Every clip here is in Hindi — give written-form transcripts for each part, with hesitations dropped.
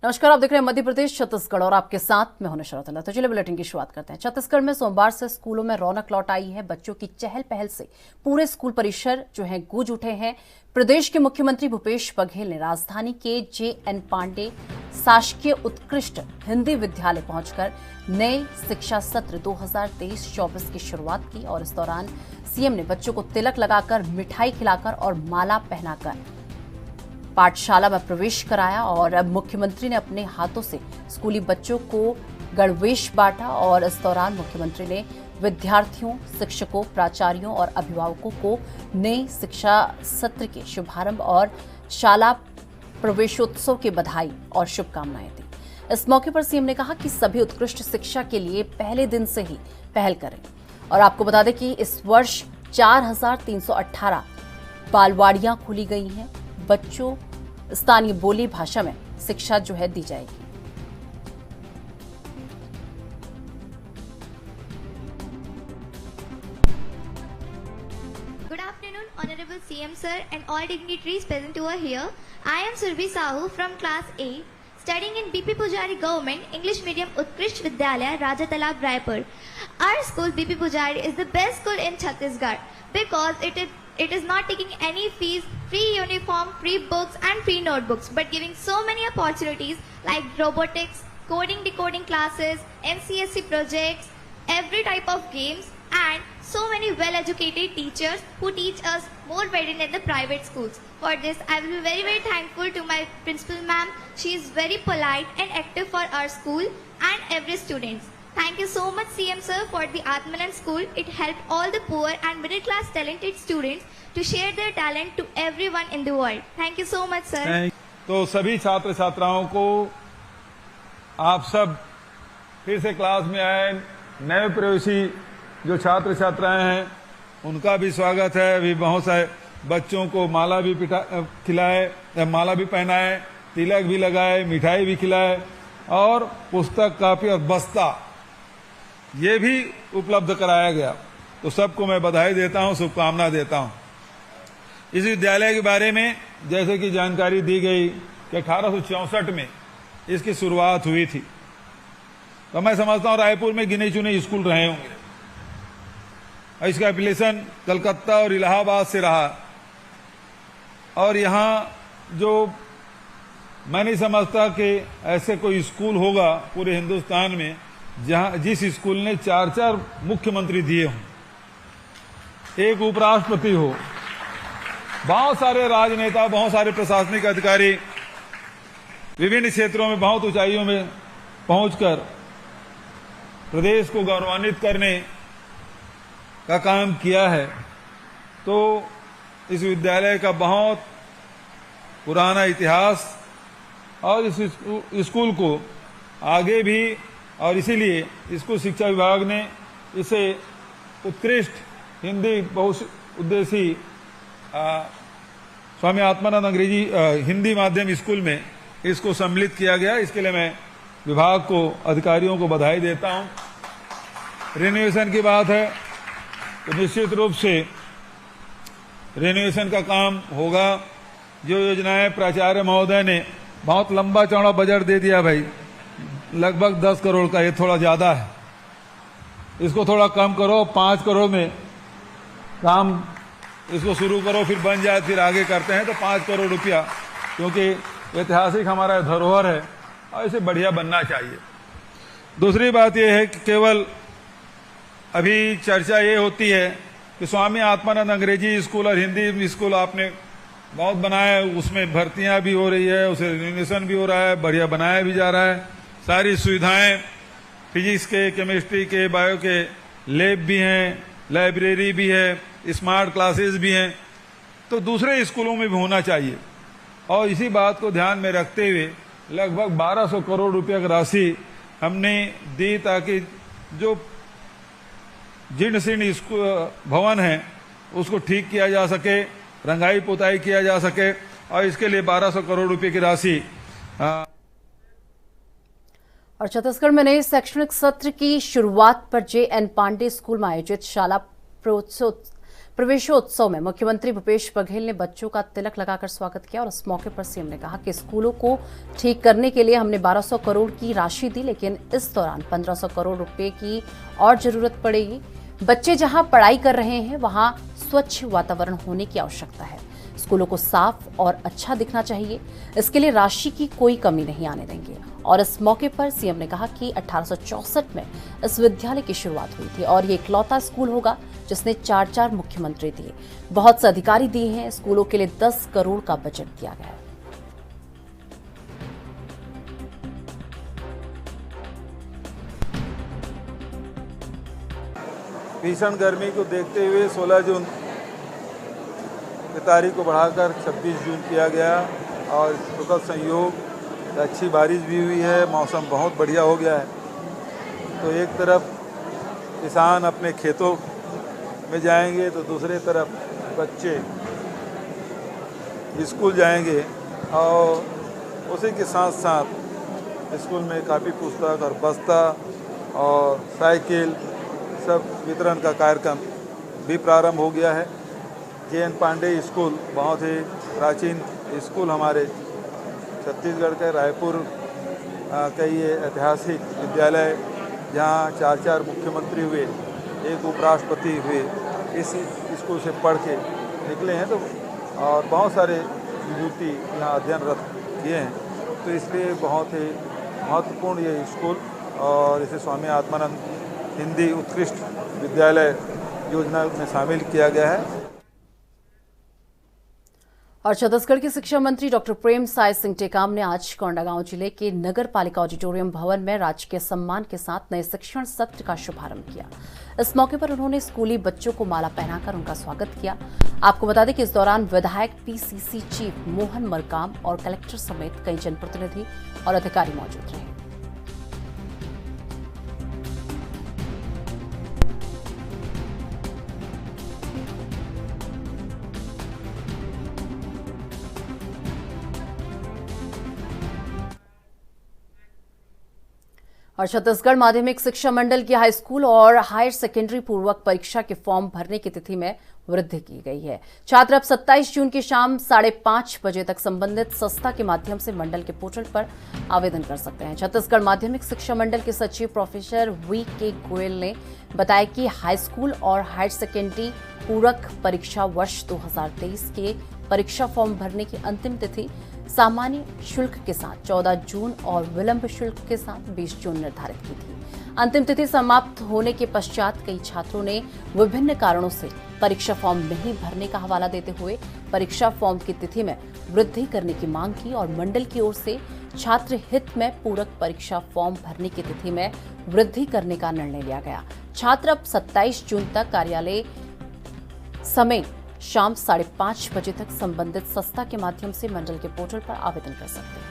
नमस्कार, आप देख रहे हैं मध्य प्रदेश छत्तीसगढ़ और आपके साथ मैं हूं नुसरत अल्लाह। तो चलिए बुलेटिन की शुरुआत करते हैं। छत्तीसगढ़ में सोमवार से स्कूलों में रौनक लौट आई है। बच्चों की चहल पहल से पूरे स्कूल परिसर जो है गूंज उठे हैं। प्रदेश के मुख्यमंत्री भूपेश बघेल ने राजधानी के JN पांडे शासकीय उत्कृष्ट हिंदी विद्यालय पहुंचकर नए शिक्षा सत्र 2023-24 की शुरुआत की और इस दौरान सीएम ने बच्चों को तिलक लगाकर, मिठाई खिलाकर और माला पहनाकर पाठशाला में प्रवेश कराया। और अब मुख्यमंत्री ने अपने हाथों से स्कूली बच्चों को गणवेश बांटा और इस दौरान मुख्यमंत्री ने विद्यार्थियों, शिक्षकों, प्राचार्यों और अभिभावकों को नए शिक्षा सत्र के शुभारंभ और शाला प्रवेशोत्सव की बधाई और शुभकामनाएं दी। इस मौके पर सीएम ने कहा कि सभी उत्कृष्ट शिक्षा के लिए पहले दिन से ही पहल करें। और आपको बता दें कि इस वर्ष 4318 बालवाड़ियां खोली गई हैं। बच्चों स्थानीय बोली भाषा में शिक्षा जो है दी जाएगी। Good afternoon, Honorable CM Sir and all dignitaries present over here. I am Surbi Sahu from Class A, studying in BP Pujari Government English Medium Utkrisht Vidyalaya, Raja Talab, Raipur. Our school, BP Pujari, is the best school in Chhattisgarh because it is not taking any fees, free uniform, free books and free notebooks, but giving so many opportunities like robotics, coding, decoding classes, MCSE projects, every type of games, and so many well-educated teachers who teach us more better than the private schools. For this, I will be very, very thankful to my principal ma'am. She is very polite and active for our school and every student. Thank you so much, CM Sir, for the Atmanan School. It helped all the poor and middle-class talented students to share their talent to everyone in the world. Thank you so much, sir. तो सभी छात्र छात्राओं को आप सब फिर से क्लास में आए। नए प्रवेशी जो छात्र छात्राएं हैं उनका भी स्वागत है। अभी बहुत सारे बच्चों को माला भी खिलाए, माला भी पहनाए, तिलक भी लगाए, मिठाई भी खिलाए और पुस्तक, कापी और बस्ता ये भी उपलब्ध कराया गया। तो सबको मैं बधाई देता हूं, शुभकामना देता हूं। इस विद्यालय के बारे में जैसे कि जानकारी दी गई कि 1864 में इसकी शुरुआत हुई थी। तो मैं समझता हूं रायपुर में गिने चुने स्कूल रहे होंगे। इसका एप्लीकेशन कलकत्ता और इलाहाबाद से रहा और यहां जो मैं नहीं समझता कि ऐसे कोई स्कूल होगा पूरे हिंदुस्तान में जिस स्कूल ने 4 मुख्यमंत्री दिए हों, एक उपराष्ट्रपति हो, बहुत सारे राजनेता, बहुत सारे प्रशासनिक अधिकारी विभिन्न क्षेत्रों में बहुत ऊंचाइयों में पहुंचकर प्रदेश को गौरवान्वित करने का काम किया है। तो इस विद्यालय का बहुत पुराना इतिहास और इस स्कूल को आगे भी, और इसीलिए स्कूल शिक्षा विभाग ने इसे उत्कृष्ट हिंदी बहुउद्देशीय स्वामी आत्मानंद अंग्रेजी हिंदी माध्यम स्कूल में इसको सम्मिलित किया गया। इसके लिए मैं विभाग को, अधिकारियों को बधाई देता हूं। रिनोवेशन की बात है तो निश्चित रूप से रिनोवेशन का काम होगा। जो योजनाएं प्राचार्य महोदय ने बहुत लंबा चौड़ा बजट दे दिया भाई, लगभग 10 करोड़ का, ये थोड़ा ज्यादा है। इसको थोड़ा कम करो, 5 करोड़ में काम इसको शुरू करो, फिर बन जाए, फिर आगे करते हैं। तो 5 करोड़ रुपया, क्योंकि ऐतिहासिक हमारा धरोहर है और इसे बढ़िया बनना चाहिए। दूसरी बात यह है कि केवल अभी चर्चा ये होती है कि स्वामी आत्मानंद अंग्रेजी स्कूल और हिंदी स्कूल आपने बहुत बनाया है, उसमें भर्तियां भी हो रही है, उसे रिनोवेशन भी हो रहा है, बढ़िया बनाया भी जा रहा है। सारी सुविधाएं फिजिक्स के, केमिस्ट्री के, बायो के लैब भी हैं, लाइब्रेरी भी है, स्मार्ट क्लासेस भी हैं। तो दूसरे स्कूलों में भी होना चाहिए। और इसी बात को ध्यान में रखते हुए लगभग 1200 करोड़ रुपये की राशि हमने दी ताकि जो जीर्ण शीर्ण भवन है उसको ठीक किया जा सके, रंगाई पुताई किया जा सके, और इसके लिए 1200 करोड़ रुपए की राशि। और छत्तीसगढ़ में नए शैक्षणिक सत्र की शुरुआत पर JN पांडे स्कूल में आयोजित शाला प्रवेशोत्सव में मुख्यमंत्री भूपेश बघेल ने बच्चों का तिलक लगाकर स्वागत किया और इस मौके पर सीएम ने कहा कि स्कूलों को ठीक करने के लिए हमने 1200 करोड़ की राशि दी, लेकिन इस दौरान 1500 करोड़ रुपए की और जरूरत पड़ेगी। बच्चे जहां पढ़ाई कर रहे हैं वहां स्वच्छ वातावरण होने की आवश्यकता है। स्कूलों को साफ और अच्छा दिखना चाहिए, इसके लिए राशि की कोई कमी नहीं आने देंगे। और इस मौके पर सीएम ने कहा कि 1864 में इस विद्यालय की शुरुआत हुई थी और ये इकलौता स्कूल होगा जिसने 4 मुख्यमंत्री दिए, बहुत से अधिकारी दिए हैं। स्कूलों के लिए 10 करोड़ का बजट दिया गया है। भीषण गर्मी को देखते हुए 16 जून की तारीख को बढ़ाकर 26 जून किया गया और सुखद संयोग अच्छी बारिश भी हुई है, मौसम बहुत बढ़िया हो गया है। तो एक तरफ किसान अपने खेतों में जाएंगे तो दूसरे तरफ बच्चे स्कूल जाएंगे और उसी के साथ साथ स्कूल में कापी पुस्तक और बस्ता और साइकिल सब वितरण का कार्यक्रम भी प्रारंभ हो गया है। JN पांडे स्कूल बहुत ही प्राचीन स्कूल हमारे छत्तीसगढ़ के रायपुर का ये ऐतिहासिक विद्यालय जहाँ 4 मुख्यमंत्री हुए, एक उपराष्ट्रपति हुए, इस स्कूल से पढ़ के निकले हैं। तो और बहुत सारे विभूति यहाँ अध्ययनरत किए हैं, तो इसलिए बहुत ही महत्वपूर्ण ये स्कूल और इसे स्वामी आत्मानंद हिंदी उत्कृष्ट विद्यालय योजना में शामिल किया गया है। और छत्तीसगढ़ के शिक्षा मंत्री डॉक्टर प्रेम साय सिंह टेकाम ने आज कोंडागांव जिले के नगर पालिका ऑडिटोरियम भवन में राजकीय सम्मान के साथ नए शिक्षण सत्र का शुभारंभ किया। इस मौके पर उन्होंने स्कूली बच्चों को माला पहनाकर उनका स्वागत किया। आपको बता दें कि इस दौरान विधायक PCC चीफ मोहन मरकाम और कलेक्टर समेत कई जनप्रतिनिधि और अधिकारी मौजूद रहे। और छत्तीसगढ़ माध्यमिक शिक्षा मंडल की हाई स्कूल और हायर सेकेंडरी पूर्वक परीक्षा के फॉर्म भरने की तिथि में वृद्धि की गई है। छात्र अब 27 जून की शाम 5:30 बजे तक संबंधित संस्था के माध्यम से मंडल के पोर्टल पर आवेदन कर सकते हैं। छत्तीसगढ़ माध्यमिक शिक्षा मंडल के सचिव प्रोफेसर VK गोयल ने बताया कि हाई स्कूल और हायर सेकेंडरी पूरक परीक्षा वर्ष 2023 के परीक्षा फॉर्म भरने की अंतिम तिथि सामान्य शुल्क के साथ 14 जून और विलंब शुल्क के साथ 20 जून निर्धारित की थी। अंतिम तिथि समाप्त होने के पश्चात कई छात्रों ने विभिन्न कारणों से परीक्षा फॉर्म नहीं भरने का हवाला देते हुए परीक्षा फॉर्म की तिथि में वृद्धि करने की मांग की और मंडल की ओर से छात्र हित में पूरक परीक्षा फॉर्म भरने की तिथि में वृद्धि करने का निर्णय लिया गया। छात्र अब 27 जून तक कार्यालय समय शाम 5:30 बजे तक संबंधित संस्था के माध्यम से मंडल के पोर्टल पर आवेदन कर सकते हैं।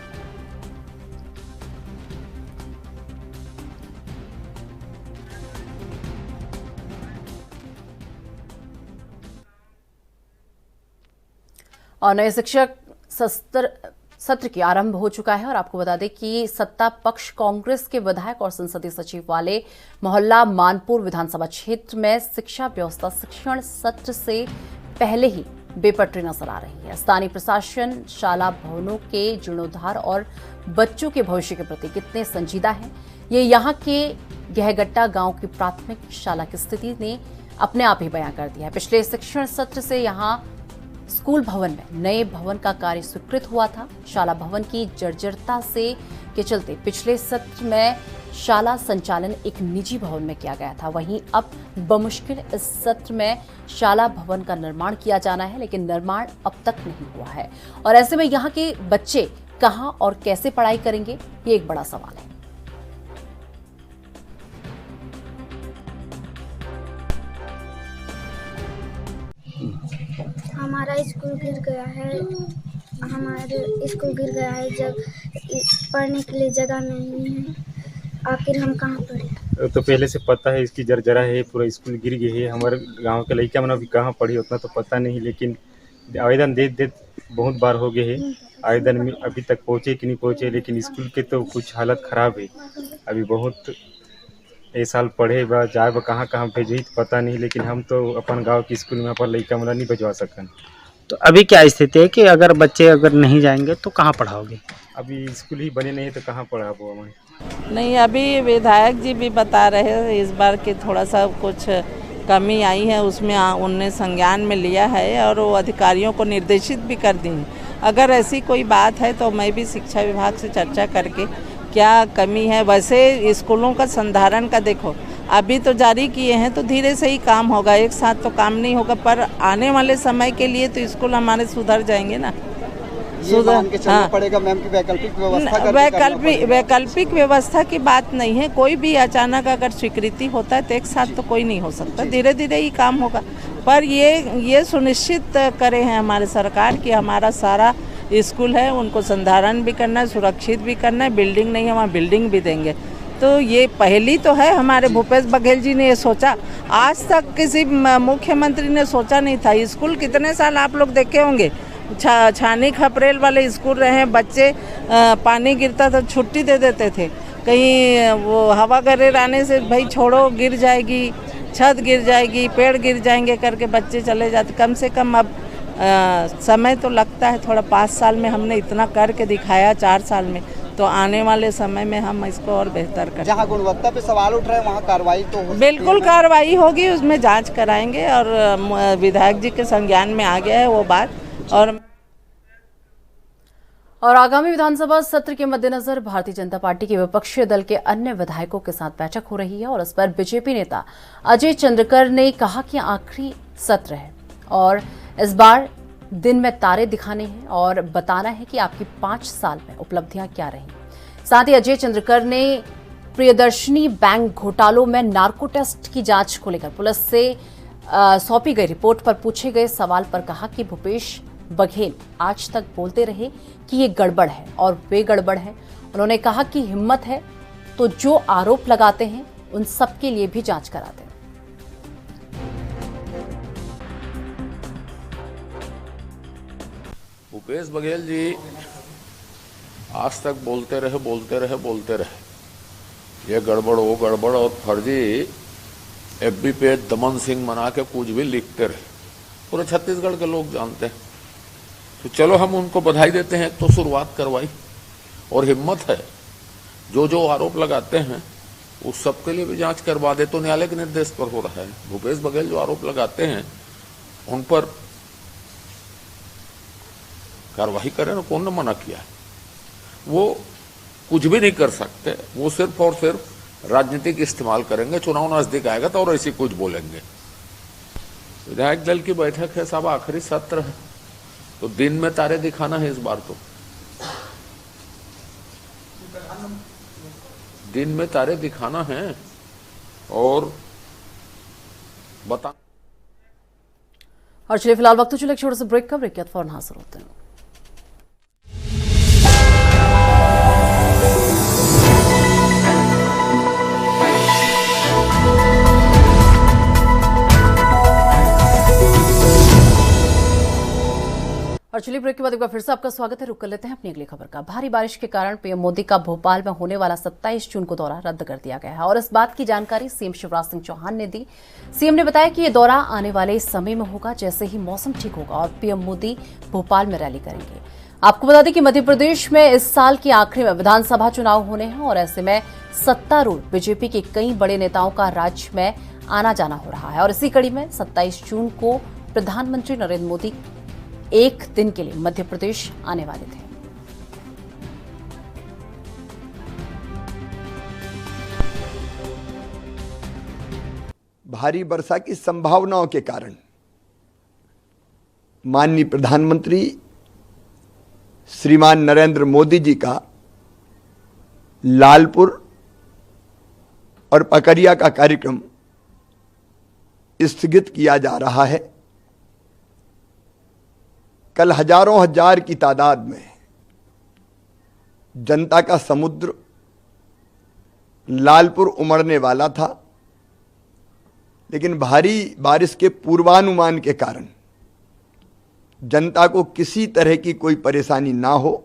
और नए शिक्षक सत्र की आरंभ हो चुका है और आपको बता दें कि सत्ता पक्ष कांग्रेस के विधायक और संसदीय सचिव वाले मोहल्ला मानपुर विधानसभा क्षेत्र में शिक्षा व्यवस्था शिक्षण सत्र से पहले ही बेपटरी नजर आ रही है। स्थानीय प्रशासन शाला भवनों के जीर्णोद्धार और बच्चों के भविष्य के प्रति कितने संजीदा है, ये यहाँ के गहगट्टा गांव की प्राथमिक शाला की स्थिति ने अपने आप ही बयां कर दिया है। पिछले शिक्षण सत्र से यहाँ स्कूल भवन में नए भवन का कार्य स्वीकृत हुआ था। शाला भवन की जर्जरता से के चलते पिछले सत्र में शाला संचालन एक निजी भवन में किया गया था। वहीं अब बमुश्किल इस सत्र में शाला भवन का निर्माण किया जाना है, लेकिन निर्माण अब तक नहीं हुआ है और ऐसे में यहाँ के बच्चे कहां और कैसे पढ़ाई करेंगे, ये एक बड़ा सवाल है। हमारा स्कूल गिर गया है। हमारे स्कूल गिर गया है जब पढ़ने के लिए जगह नहीं है, आखिर हम कहाँ पढ़े। तो पहले से पता है इसकी जर्जरा है, पूरा स्कूल गिर गई है। हमारे गांव के लड़का मन अभी कहाँ पढ़ी उतना तो पता नहीं, लेकिन आवेदन दे बहुत बार हो गए है। आवेदन में अभी तक पहुँचे कि नहीं पहुँचे, लेकिन स्कूल के तो कुछ हालत ख़राब है। अभी बहुत ए साल पढ़े बा जाए बा कहाँ कहाँ भेजी तो पता नहीं, लेकिन हम तो अपन गांव की स्कूल में अपन लड़का हमरा नहीं भिजवा सकन। तो अभी क्या स्थिति है कि अगर बच्चे अगर नहीं जाएंगे तो कहाँ पढ़ाओगे? अभी स्कूल ही बने नहीं तो कहाँ पढ़ाबो हमें। नहीं, अभी विधायक जी भी बता रहे हैं इस बार कि थोड़ा सा कुछ कमी आई है, उसमें उनने संज्ञान में लिया है और वो अधिकारियों को निर्देशित भी कर दी है। अगर ऐसी कोई बात है तो मैं भी शिक्षा विभाग से चर्चा करके क्या कमी है। वैसे स्कूलों का संधारण का देखो अभी तो जारी किए हैं तो धीरे से ही काम होगा, एक साथ तो काम नहीं होगा, पर आने वाले समय के लिए तो स्कूल हमारे सुधर जाएंगे ना। हाँ, पड़ेगा मैम की वैकल्पिक व्यवस्था वैकल्पिक व्यवस्था की बात नहीं है। कोई भी अचानक अगर स्वीकृति होता है तो एक साथ तो कोई नहीं हो सकता, धीरे धीरे ही काम होगा। पर ये सुनिश्चित करे हैं हमारे सरकार कि हमारा सारा स्कूल है उनको संधारण भी करना है, सुरक्षित भी करना है, बिल्डिंग नहीं है वहाँ बिल्डिंग भी देंगे। तो ये पहली तो है हमारे भूपेश बघेल जी ने ये सोचा, आज तक किसी मुख्यमंत्री ने सोचा नहीं था। स्कूल कितने साल आप लोग देखे होंगे, छानी खपरेल वाले स्कूल रहे हैं, बच्चे पानी गिरता तो छुट्टी दे देते थे, कहीं वो हवा गरेर आने से भाई छोड़ो गिर जाएगी, छत गिर जाएगी, पेड़ गिर जाएंगे करके बच्चे चले जाते। कम से कम अब समय तो लगता है थोड़ा, 5 साल में हमने इतना करके दिखाया, 4 साल में, तो आने वाले समय में हम इसको और बेहतर करें। जहाँ गुणवत्ता पे सवाल उठ रहे हैं वहाँ कार्रवाई तो बिल्कुल कार्रवाई होगी, उसमें जांच कराएंगे और विधायक जी के संज्ञान में आ गया है वो बात। और आगामी विधानसभा सत्र के मद्देनजर भारतीय जनता पार्टी के विपक्षी दल के अन्य विधायकों के साथ बैठक हो रही है और इस पर बीजेपी नेता अजय चंद्रकर ने कहा कि आखिरी सत्र है और इस बार दिन में तारे दिखाने हैं और बताना है कि आपकी 5 साल में उपलब्धियां क्या रही। साथ ही अजय चंद्रकर ने प्रियदर्शनी बैंक घोटालों में नार्को टेस्ट की जांच को लेकर पुलिस से सौंपी गई रिपोर्ट पर पूछे गए सवाल पर कहा कि भूपेश बघेल आज तक बोलते रहे कि ये गड़बड़ है और वे गड़बड़ है। उन्होंने कहा कि हिम्मत है तो जो आरोप लगाते हैं उन सब के लिए भी जांच कराते हैं। भूपेश बघेल जी आज तक बोलते रहे ये गड़बड़ वो गड़बड़ और फर्जी एफबी पे दमन सिंह मना के कुछ भी लिखते रहे, पूरे छत्तीसगढ़ के लोग जानते हैं। तो चलो हम उनको बधाई देते हैं, तो शुरुआत करवाई और हिम्मत है जो आरोप लगाते हैं उस सब के लिए भी जांच करवा दे, तो न्यायालय के निर्देश पर हो रहा है। भूपेश बघेल जो आरोप लगाते हैं उन पर कार्रवाई करें ना, कौन ने मना किया? वो कुछ भी नहीं कर सकते, वो सिर्फ और सिर्फ राजनीतिक इस्तेमाल करेंगे, चुनाव नजदीक आएगा तो और ऐसी कुछ बोलेंगे। विधायक दल की बैठक है साहब, आखिरी सत्र है, तो दिन में तारे दिखाना है इस बार, तो दिन में तारे दिखाना है और बता। और चलिए फिलहाल वक्त चले छोटे से ब्रेक का, ब्रेक के बाद फौरन हाजिर होते हैं। और चलिए ब्रेक के बाद एक बार फिर से आपका स्वागत है। रुक कर लेते हैं अपनी अगली खबर का। भारी बारिश के कारण पीएम मोदी का भोपाल में होने वाला 27 जून को दौरा रद्द कर दिया गया है और इस बात की जानकारी सीएम शिवराज सिंह चौहान ने दी। सीएम ने बताया कि ये दौरा आने वाले समय में होगा जैसे ही मौसम ठीक होगा और पीएम मोदी भोपाल में रैली करेंगे। आपको बता दें कि मध्य प्रदेश में इस साल के आखिरी में विधानसभा चुनाव होने हैं और ऐसे में सत्तारूढ़ बीजेपी के कई बड़े नेताओं का राज्य में आना जाना हो रहा है और इसी कड़ी में 27 जून को प्रधानमंत्री नरेंद्र मोदी एक दिन के लिए मध्य प्रदेश आने वाले थे। भारी वर्षा की संभावनाओं के कारण माननीय प्रधानमंत्री श्रीमान नरेंद्र मोदी जी का लालपुर और पकरिया का कार्यक्रम स्थगित किया जा रहा है। कल हजारों हजार की तादाद में जनता का समुद्र लालपुर उमड़ने वाला था, लेकिन भारी बारिश के पूर्वानुमान के कारण जनता को किसी तरह की कोई परेशानी ना हो,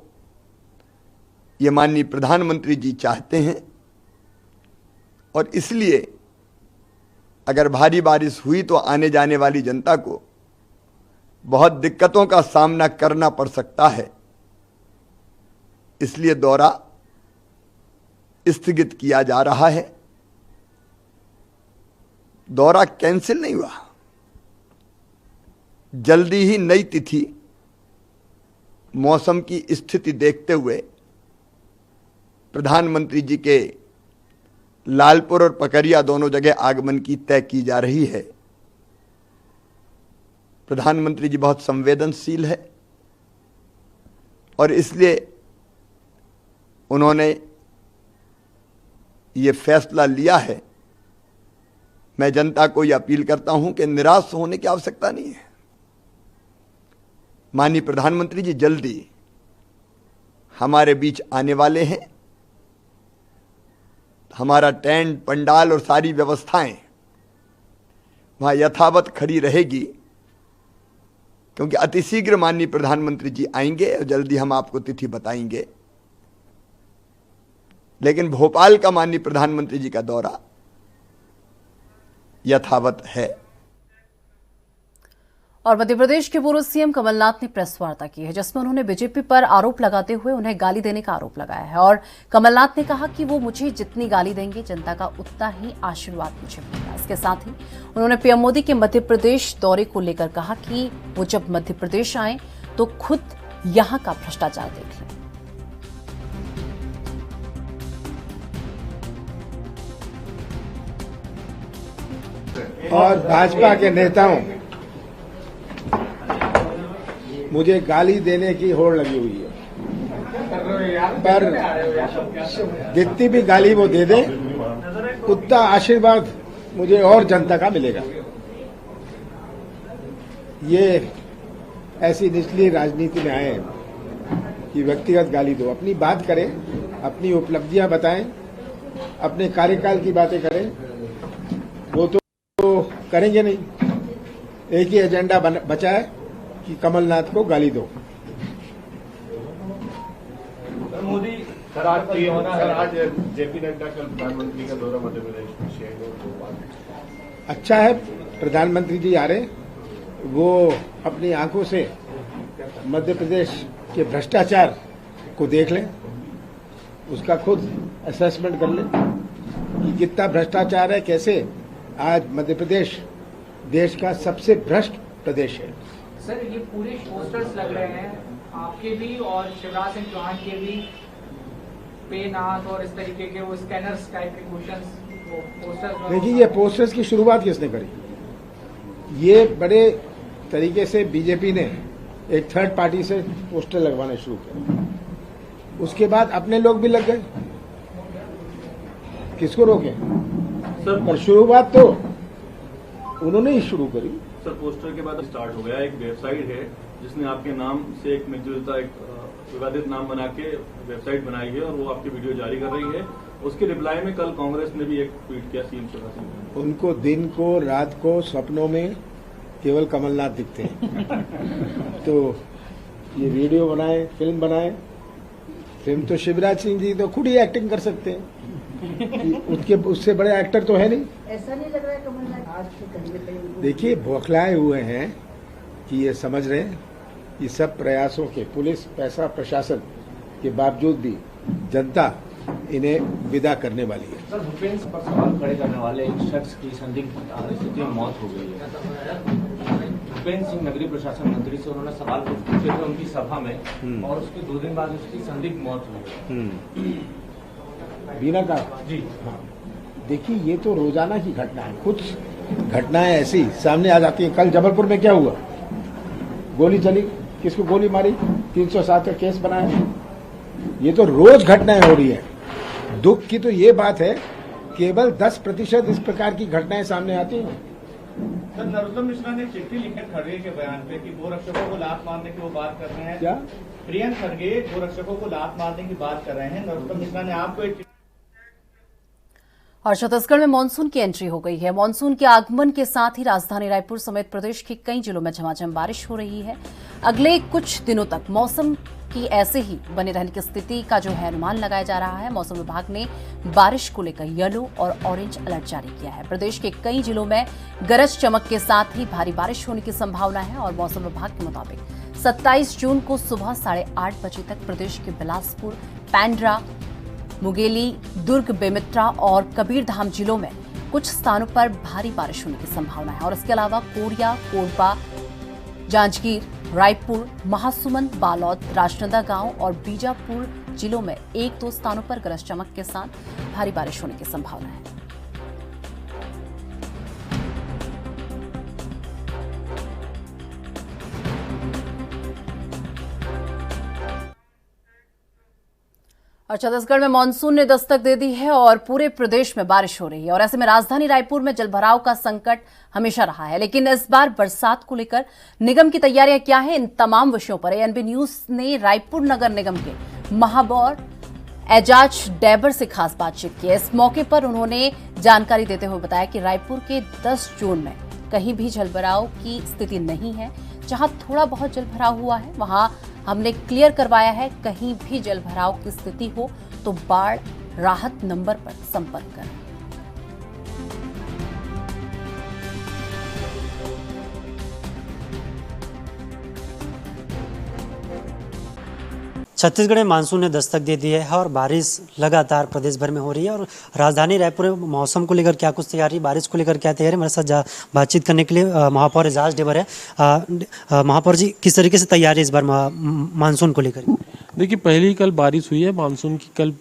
ये माननीय प्रधानमंत्री जी चाहते हैं और इसलिए अगर भारी बारिश हुई तो आने जाने वाली जनता को बहुत दिक्कतों का सामना करना पड़ सकता है। इसलिए दौरा स्थगित किया जा रहा है। दौरा कैंसिल नहीं हुआ, जल्दी ही नई तिथि मौसम की स्थिति देखते हुए प्रधानमंत्री जी के लालपुर और पकरिया दोनों जगह आगमन की तय की जा रही है। प्रधानमंत्री जी बहुत संवेदनशील है और इसलिए उन्होंने ये फैसला लिया है। मैं जनता को ये अपील करता हूं कि निराश होने की आवश्यकता नहीं है। माननीय प्रधानमंत्री जी जल्दी हमारे बीच आने वाले हैं। हमारा टेंट, पंडाल और सारी व्यवस्थाएं वहां यथावत खड़ी रहेगी, क्योंकि अतिशीघ्र माननीय प्रधानमंत्री जी आएंगे और जल्दी हम आपको तिथि बताएंगे। लेकिन भोपाल का माननीय प्रधानमंत्री जी का दौरा यथावत है। और मध्य प्रदेश के पूर्व सीएम कमलनाथ ने प्रेस वार्ता की है, जिसमें उन्होंने बीजेपी पर आरोप लगाते हुए उन्हें गाली देने का आरोप लगाया है। और कमलनाथ ने कहा कि वो मुझे जितनी गाली देंगे जनता का उतना ही आशीर्वाद मुझे मिलेगा। इसके साथ ही उन्होंने पीएम मोदी के मध्य प्रदेश दौरे को लेकर कहा कि वो जब मध्य प्रदेश आए तो खुद यहां का भ्रष्टाचार देख लें। और भाजपा के नेताओं मुझे गाली देने की होड़ लगी हुई है, पर जितनी भी गाली वो दे दे उतना आशीर्वाद मुझे और जनता का मिलेगा। ये ऐसी निचली राजनीति में आए कि व्यक्तिगत गाली दो, अपनी बात करें, अपनी उपलब्धियां बताएं, अपने कार्यकाल की बातें करें। वो तो करेंगे नहीं, एक ही एजेंडा बचा है कि कमलनाथ को गाली दो। मोदी सर आज जेपी नड्डा कल प्रधानमंत्री का दौरा मध्य प्रदेश में शेयर। अच्छा है प्रधानमंत्री जी आ रहे, वो अपनी आंखों से मध्य प्रदेश के भ्रष्टाचार को देख लें, उसका खुद असेसमेंट कर लें कि कितना भ्रष्टाचार है, कैसे आज मध्य प्रदेश देश का सबसे भ्रष्ट प्रदेश है। सर ये पूरे पोस्टर्स लग रहे हैं आपके भी और शिवराज सिंह चौहान के भी, पे नाथ और इस तरीके के वो स्कैनर्स टाइप के क्वेश्चंस पोस्टर्स। देखिए ये पोस्टर्स की शुरुआत किसने करी? ये बड़े तरीके से बीजेपी ने एक थर्ड पार्टी से पोस्टर लगवाने शुरू किया, उसके बाद अपने लोग भी लग गए। किसको रोके सर? पर शुरुआत तो उन्होंने ही शुरू करी। सर पोस्टर के बाद स्टार्ट हो गया, एक वेबसाइट है जिसने आपके नाम से एक मिलजुलता एक विवादित नाम बना के वेबसाइट बनाई है और वो आपकी वीडियो जारी कर रही है। उसके रिप्लाई में कल कांग्रेस ने भी एक ट्वीट किया सीएम शिवराज सिंह। उनको दिन को रात को सपनों में केवल कमलनाथ दिखते हैं। तो ये वीडियो बनाए, फिल्म बनाए, फिल्म तो शिवराज सिंह जी तो खुद ही एक्टिंग कर सकते हैं, उससे बड़े एक्टर तो है नहीं। ऐसा नहीं लग रहा है कमलनाथ आज तो कहीं। देखिए बौखलाए हुए हैं कि ये समझ रहे हैं कि सब प्रयासों के, पुलिस, पैसा, प्रशासन के बावजूद भी जनता इन्हें विदा करने वाली है। सर भूपेंद्र पर सवाल खड़े करने वाले एक शख्स की संदिग्ध स्थिति में मौत हो गई है। भूपेंद्र सिंह नगरीय प्रशासन मंत्री से उन्होंने सवाल पूछे थे उनकी सभा में और उसके 2 दिन बाद उसकी संदिग्ध मौत हो गई। बीना का जी हाँ, देखिए ये तो रोजाना की घटना है। कुछ घटनाएं ऐसी सामने आ जाती है। कल जबलपुर में क्या हुआ? गोली चली, किसको गोली मारी, 307 का केस बनाया। ये तो रोज घटनाएं हो रही है। दुख की तो ये बात है केवल 10% इस प्रकार की घटनाएं सामने आती हैं। सर नरोत्तम मिश्रा ने चिट्ठी लिखे खड़गे के बयान पे कि गोरक्षकों को लात मारने की वो बात कर रहे हैं। क्या प्रियंक खड़गे गोरक्षकों को लात मारने की बात कर रहे हैं। नरोत्तम मिश्रा ने आपको एक। और छत्तीसगढ़ में मानसून की एंट्री हो गई है। मानसून के आगमन के साथ ही राजधानी रायपुर समेत प्रदेश के कई जिलों में झमाझम बारिश हो रही है। अगले कुछ दिनों तक मौसम की ऐसे ही बने रहने की स्थिति का जो है अनुमान लगाया जा रहा है। मौसम विभाग ने बारिश को लेकर येलो और ऑरेंज अलर्ट जारी किया है। प्रदेश के कई जिलों में गरज चमक के साथ ही भारी बारिश होने की संभावना है और मौसम विभाग के मुताबिक 27 जून को सुबह 8:30 बजे तक प्रदेश के बिलासपुर, पेंड्रा, मुंगेली, दुर्ग, बेमित्रा और कबीरधाम जिलों में कुछ स्थानों पर भारी बारिश होने की संभावना है और इसके अलावा कोरिया, कोरबा, जांजगीर, रायपुर, महासुमंद, बालोद, राजनांदगांव और बीजापुर जिलों में 1-2 स्थानों पर गरज चमक के साथ भारी बारिश होने की संभावना है। और छत्तीसगढ़ में मानसून ने दस्तक दे दी है और पूरे प्रदेश में बारिश हो रही है और ऐसे में राजधानी रायपुर में जलभराव का संकट हमेशा रहा है, लेकिन इस बार बरसात को लेकर निगम की तैयारियां क्या है, इन तमाम विषयों पर एएनबी न्यूज ने रायपुर नगर निगम के महापौर एजाज डैबर से खास बातचीत की है। इस मौके पर उन्होंने जानकारी देते हुए बताया कि रायपुर के 10 जोन में कहीं भी जलभराव की स्थिति नहीं है। जहां थोड़ा बहुत जलभराव हुआ है वहां हमने क्लियर करवाया है। कहीं भी जलभराव की स्थिति हो तो बाढ़ राहत नंबर पर संपर्क करें। छत्तीसगढ़ में मानसून ने दस्तक दे दी है और बारिश लगातार प्रदेश भर में हो रही है। और राजधानी रायपुर में मौसम को लेकर क्या कुछ तैयारी, बारिश को लेकर क्या तैयारी, मेरे साथ बातचीत करने के लिए महापौर एजाज डैबर है। महापौर जी, किस तरीके से तैयारी इस बार मानसून को लेकर? देखिए, पहली कल बारिश हुई है मानसून की, कल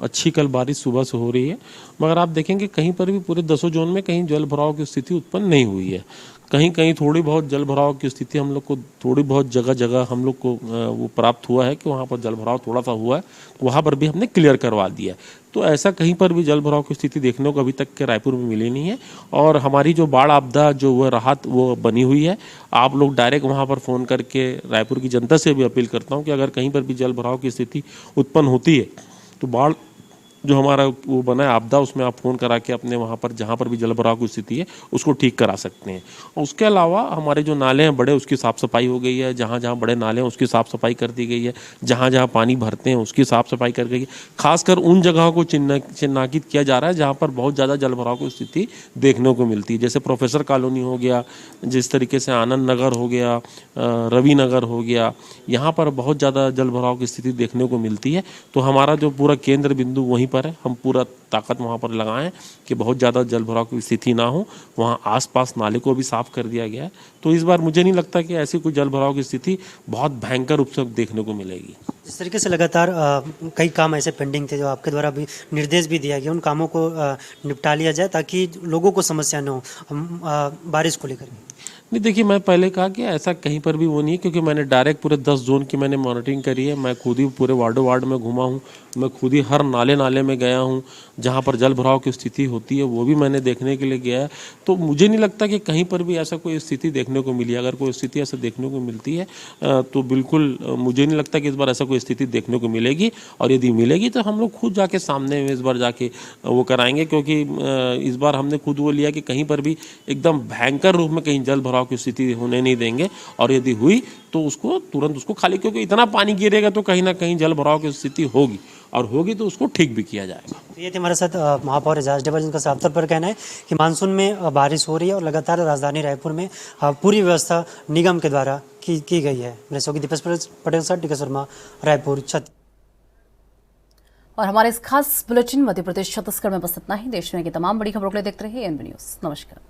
अच्छी कल बारिश सुबह से हो रही है, मगर आप देखेंगे कहीं पर भी पूरे 10 जोन में कहीं जल भराव की स्थिति उत्पन्न नहीं हुई है। कहीं कहीं थोड़ी बहुत जल भराव की स्थिति हम लोग को थोड़ी बहुत जगह हम लोग को वो प्राप्त हुआ है कि वहाँ पर जल भराव थोड़ा सा हुआ है, वहाँ पर भी हमने क्लियर करवा दिया। तो ऐसा कहीं पर भी जल भराव की स्थिति देखने को अभी तक के रायपुर में मिली नहीं है। और हमारी जो बाढ़ आपदा जो वह राहत वो बनी हुई है। आप लोग डायरेक्ट वहाँ पर फ़ोन करके रायपुर की जनता से भी अपील करता हूँ कि अगर कहीं पर भी जल भराव की स्थिति उत्पन्न होती है तो बाढ़ जो हमारा वो बना है आपदा, उसमें आप फ़ोन करा के अपने वहाँ पर जहाँ पर भी जल भराव की स्थिति है उसको ठीक करा सकते हैं। और उसके अलावा हमारे जो नाले हैं बड़े, उसकी साफ़ सफाई हो गई है। जहाँ जहाँ बड़े नाले हैं उसकी साफ़ सफाई कर दी गई है। जहाँ जहाँ पानी भरते हैं उसकी साफ़ सफाई कर गई है। खासकर उन जगहों को चिन्हांकित किया जा रहा है जहाँ पर बहुत ज़्यादा जल भराव की स्थिति देखने को मिलती है, जैसे प्रोफेसर कॉलोनी हो गया, जिस तरीके से आनंद नगर हो गया, रवि नगर हो गया, यहाँ पर बहुत ज़्यादा जल भराव की स्थिति देखने को मिलती है। तो हमारा जो पूरा केंद्र बिंदु वहीं पर है, हम पूरा ताकत वहाँ पर लगाएं कि बहुत ज़्यादा जल भराव की स्थिति ना हो। वहाँ आसपास नाले को भी साफ कर दिया गया है। तो इस बार मुझे नहीं लगता कि ऐसी कोई जल भराव की स्थिति बहुत भयंकर रूप से देखने को मिलेगी। इस तरीके से लगातार कई काम ऐसे पेंडिंग थे जो आपके द्वारा भी निर्देश भी दिया गया, उन कामों को निपटा लिया जाए ताकि लोगों को समस्या न हो बारिश को लेकर। नहीं, देखिए, मैं पहले कहा कि ऐसा कहीं पर भी वो नहीं है, क्योंकि मैंने डायरेक्ट पूरे 10 जोन की मैंने मॉनिटरिंग करी है। मैं खुद ही पूरे वार्ड में घूमा हूँ, मैं खुद ही हर नाले में गया हूँ। जहाँ पर जल भराव की स्थिति होती है वो भी मैंने देखने के लिए गया है। तो मुझे नहीं लगता कि कहीं पर भी ऐसा कोई स्थिति देखने को मिली। अगर कोई स्थिति ऐसा देखने को मिलती है तो बिल्कुल मुझे नहीं लगता कि इस बार ऐसा कोई स्थिति देखने को मिलेगी। और यदि मिलेगी तो हम लोग खुद जाके सामने में इस बार जाके वो कराएंगे, क्योंकि इस बार हमने खुद वो लिया कि कहीं पर भी एकदम भयंकर रूप में कहीं जल भराव की स्थिति होने नहीं देंगे। और यदि हुई तो उसको तुरंत उसको खाली, क्योंकि इतना पानी गिरेगा तो कहीं ना कहीं जल भराव की स्थिति होगी, और होगी तो उसको ठीक भी किया जाएगा। तो ये थे हमारे साथ महापौर एजाज डैबर, जिनका साफ तौर पर कहना है कि मानसून में बारिश हो रही है और लगातार राजधानी रायपुर में पूरी व्यवस्था निगम के द्वारा की गई है। मेरे सहयोगी दीपेश पटेल साथ टीका शर्मा, रायपुर, छत्तीसगढ़। और हमारे इस खास बुलेटिन मध्य प्रदेश छत्तीसगढ़ में बस इतना ही। देश दुनिया की तमाम बड़ी खबरों के लिए देखते रहिए एएनबी न्यूज। नमस्कार।